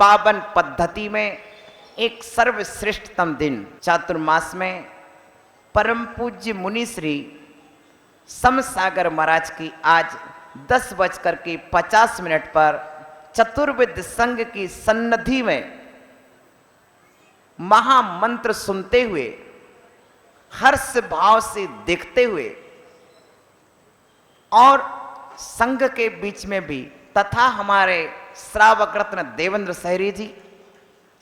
पावन पद्धति में एक सर्वश्रेष्ठतम दिन चातुर्मास में परम पूज्य मुनि श्री समसागर महाराज की आज 10:50 पर चतुर्वेद संघ की सन्निधि में महामंत्र सुनते हुए हर्ष भाव से देखते हुए और संघ के बीच में भी तथा हमारे श्रावक रत्न देवेंद्र सहरी जी,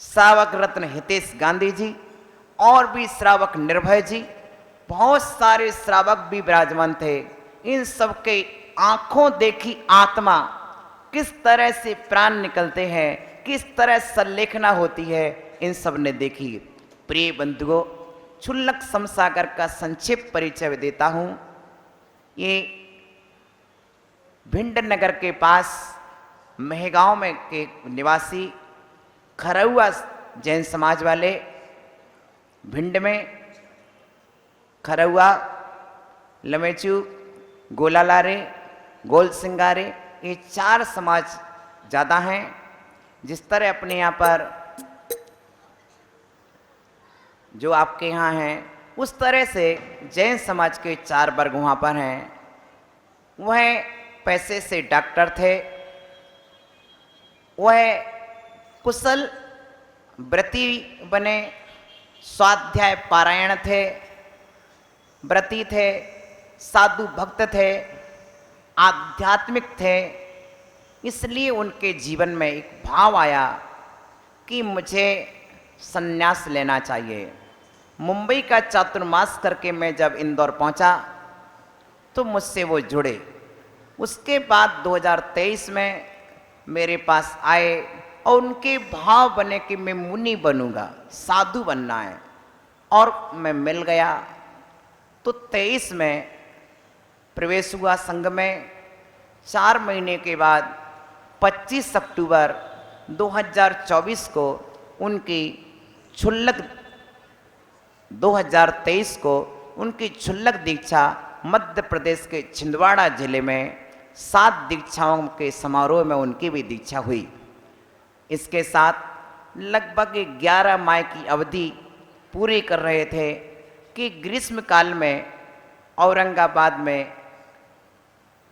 श्रावक रत्न हितेश गांधी जी और भी श्रावक निर्भय जी, बहुत सारे श्रावक भी विराजमान थे। इन सबके आंखों देखी आत्मा किस तरह से प्राण निकलते हैं, किस तरह संलेखना होती है, इन सब ने देखी। प्रिय बंधुओं, क्षुल्लक समसागर का संक्षिप्त परिचय देता हूं। ये भिंड नगर के पास मेहगांव में के निवासी खरौआ जैन समाज वाले, भिंड में खरौआ, लमेचू, गोलालारे, गोल सिंगारे, ये 4 समाज ज़्यादा हैं। जिस तरह अपने यहाँ पर जो आपके यहाँ हैं उस तरह से जैन समाज के 4 वर्ग वहाँ पर हैं। वह पैसे से डॉक्टर थे, वह कुशल व्रती बने, स्वाध्याय पारायण थे, व्रती थे, साधु भक्त थे, आध्यात्मिक थे। इसलिए उनके जीवन में एक भाव आया कि मुझे संन्यास लेना चाहिए। मुंबई का चातुर्मास करके मैं जब इंदौर पहुंचा तो मुझसे वो जुड़े। उसके बाद 2023 में मेरे पास आए और उनके भाव बने कि मैं मुनि बनूंगा, साधु बनना है, और मैं मिल गया। तो 23 में प्रवेश हुआ संघ में। 4 महीने के बाद 25 अक्टूबर 2024 को उनकी क्षुल्लक 2023 को उनकी क्षुल्लक दीक्षा मध्य प्रदेश के छिंदवाड़ा जिले में 7 दीक्षाओं के समारोह में उनकी भी दीक्षा हुई। इसके साथ लगभग 11 माह की अवधि पूरी कर रहे थे कि ग्रीष्म काल में औरंगाबाद में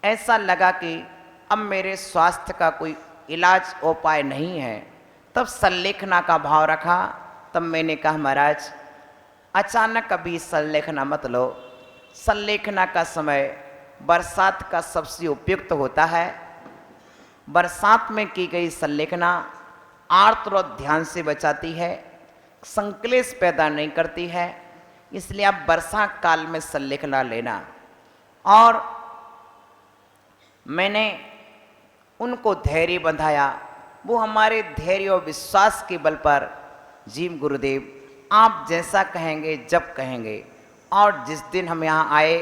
ऐसा लगा कि अब मेरे स्वास्थ्य का कोई इलाज उपाय नहीं है। तब संलेखना का भाव रखा। तब मैंने कहा, महाराज अचानक अभी संलेखना मत लो। संलेखना का समय बरसात का सबसे उपयुक्त होता है। बरसात में की गई संलेखना आर्त और ध्यान से बचाती है, संक्लेश पैदा नहीं करती है। इसलिए आप वर्षा काल में संलेखना लेना। और मैंने उनको धैर्य बंधाया। वो हमारे धैर्य और विश्वास के बल पर, जी गुरुदेव आप जैसा कहेंगे जब कहेंगे। और जिस दिन हम यहाँ आए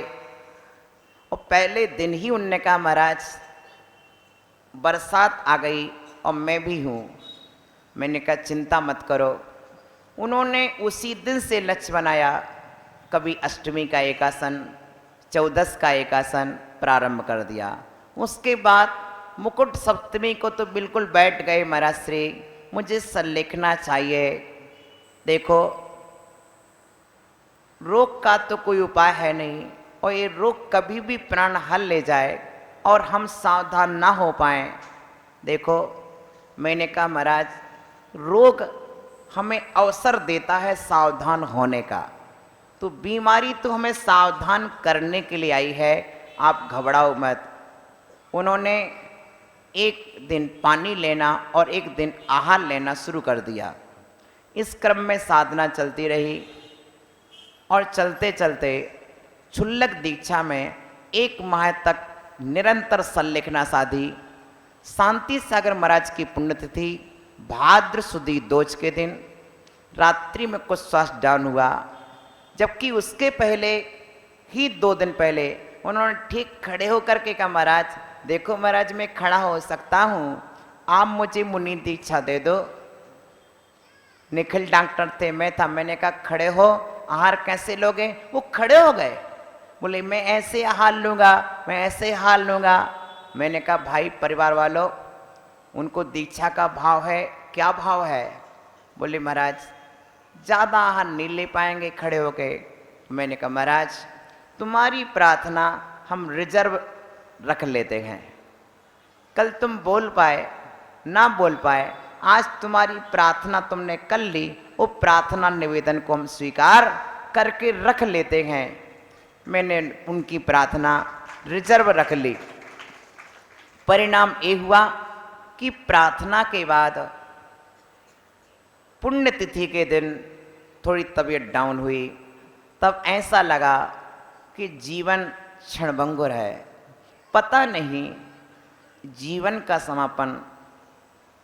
और पहले दिन ही उनने कहा, महाराज बरसात आ गई और मैं भी हूँ। मैंने कहा चिंता मत करो। उन्होंने उसी दिन से लक्ष्य बनाया, कभी अष्टमी का एकासन, 14 का एकासन प्रारंभ कर दिया। उसके बाद मुकुट सप्तमी को तो बिल्कुल बैठ गए, महाराज श्री मुझे संलेखना चाहिए। देखो रोग का तो कोई उपाय है नहीं, और ये रोग कभी भी प्राण हल ले जाए और हम सावधान ना हो पाएँ। देखो मैंने कहा, महाराज रोग हमें अवसर देता है सावधान होने का, तो बीमारी तो हमें सावधान करने के लिए आई है, आप घबराओ मत। उन्होंने एक दिन पानी लेना और एक दिन आहार लेना शुरू कर दिया। इस क्रम में साधना चलती रही और चलते चलते क्षुल्लक दीक्षा में 1 माह तक निरंतर संलेखना साधी। शांति सागर महाराज की पुण्यतिथि भाद्र सुदी दोज के दिन रात्रि में कुछ श्वास डाउन हुआ, जबकि उसके पहले ही 2 दिन पहले उन्होंने ठीक खड़े होकर के कहा, महाराज देखो महाराज मैं खड़ा हो सकता हूँ, आप मुझे मुनि दीक्षा दे दो। निखिल डॉक्टर थे, मैं था। मैंने कहा खड़े हो, आहार कैसे लोगे? वो खड़े हो गए, बोले मैं ऐसे आहार लूँगा, मैं ऐसे आहार लूँगा। मैंने कहा भाई परिवार वालों, उनको दीक्षा का भाव है, क्या भाव है? बोले महाराज ज़्यादा आहार नहीं ले पाएंगे खड़े होके। मैंने कहा महाराज तुम्हारी प्रार्थना हम रिजर्व रख लेते हैं, कल तुम बोल पाए ना बोल पाए, आज तुम्हारी प्रार्थना तुमने कर ली, वो प्रार्थना निवेदन को हम स्वीकार करके रख लेते हैं। मैंने उनकी प्रार्थना रिजर्व रख ली। परिणाम ये हुआ कि प्रार्थना के बाद पुण्यतिथि के दिन थोड़ी तबीयत डाउन हुई। तब ऐसा लगा कि जीवन क्षणभंगुर है, पता नहीं जीवन का समापन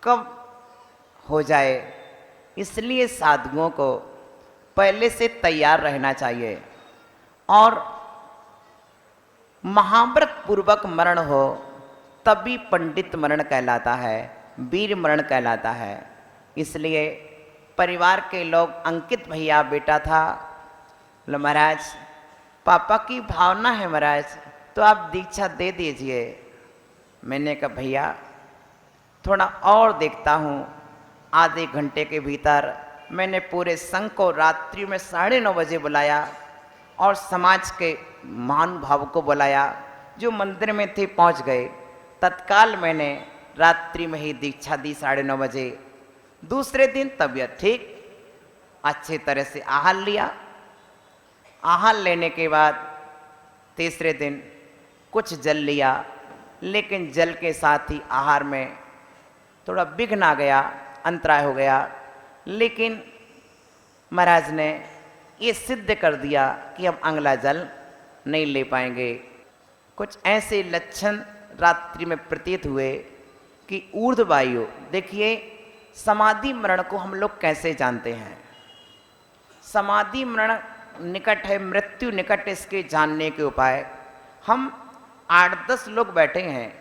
कब हो जाए। इसलिए साधुओं को पहले से तैयार रहना चाहिए और महाव्रत पूर्वक मरण हो तभी पंडित मरण कहलाता है, वीर मरण कहलाता है। इसलिए परिवार के लोग, अंकित भैया बेटा था, बोले महाराज पापा की भावना है महाराज, तो आप दीक्षा दे दीजिए। मैंने कहा भैया थोड़ा और देखता हूँ। आधे घंटे के भीतर मैंने पूरे संघ को रात्रि में 9:30 बजे बुलाया और समाज के महानुभाव को बुलाया जो मंदिर में थे, पहुँच गए। तत्काल मैंने रात्रि में ही दीक्षा दी 9:30 बजे। दूसरे दिन तबीयत ठीक, अच्छी तरह से आहार लिया। आहार लेने के बाद तीसरे दिन कुछ जल लिया, लेकिन जल के साथ ही आहार में थोड़ा विघ्न आ गया, अंतराय हो गया। लेकिन महाराज ने ये सिद्ध कर दिया कि हम अगला जल नहीं ले पाएंगे। कुछ ऐसे लक्षण रात्रि में प्रतीत हुए कि ऊर्ध्ववायु, देखिए समाधि मरण को हम लोग कैसे जानते हैं? समाधि मरण निकट है, मृत्यु निकट, इसके जानने के उपाय हम 8-10 लोग बैठे हैं,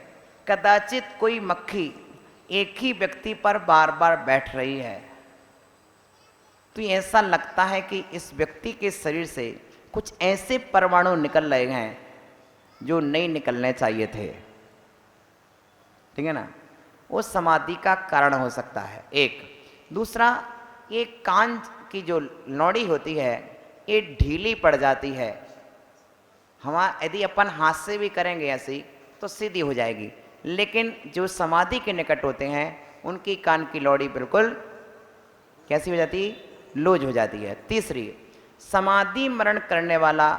कदाचित कोई मक्खी एक ही व्यक्ति पर बार बार बैठ रही है, तो ऐसा लगता है कि इस व्यक्ति के शरीर से कुछ ऐसे परमाणु निकल रहे हैं जो नहीं निकलने चाहिए थे। ठीक है ना? वो समाधि का कारण हो सकता है एक। दूसरा, ये कान की जो नौड़ी होती है ये ढीली पड़ जाती है। यदि अपन हाथ से भी करेंगे ऐसी तो सीधी हो जाएगी, लेकिन जो समाधि के निकट होते हैं उनकी कान की लौड़ी बिल्कुल कैसी हो जाती है? लूज हो जाती है। तीसरी, समाधि मरण करने वाला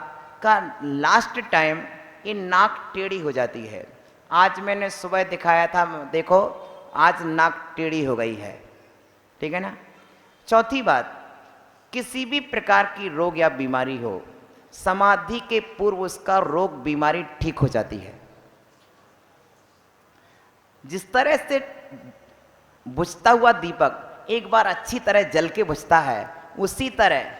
का लास्ट टाइम ये नाक टेढ़ी हो जाती है। आज मैंने सुबह दिखाया था, देखो आज नाक टेढ़ी हो गई है। ठीक है ना? चौथी बात, किसी भी प्रकार की रोग या बीमारी हो, समाधि के पूर्व उसका रोग बीमारी ठीक हो जाती है। जिस तरह से बुझता हुआ दीपक एक बार अच्छी तरह जल के बुझता है, उसी तरह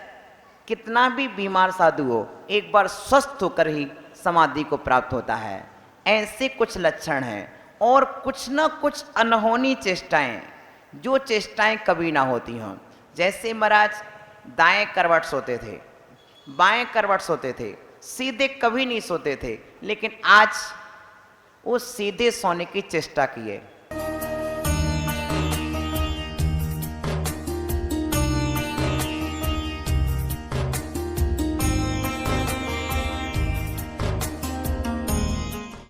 कितना भी बीमार साधु हो एक बार स्वस्थ होकर ही समाधि को प्राप्त होता है। ऐसे कुछ लक्षण हैं और कुछ ना कुछ अनहोनी चेष्टाएं, जो चेष्टाएं कभी ना होती हों। जैसे महाराज दाएं करवट सोते थे, बाएं करवट सोते थे, सीधे कभी नहीं सोते थे, लेकिन आज वो सीधे सोने की चेष्टा किए।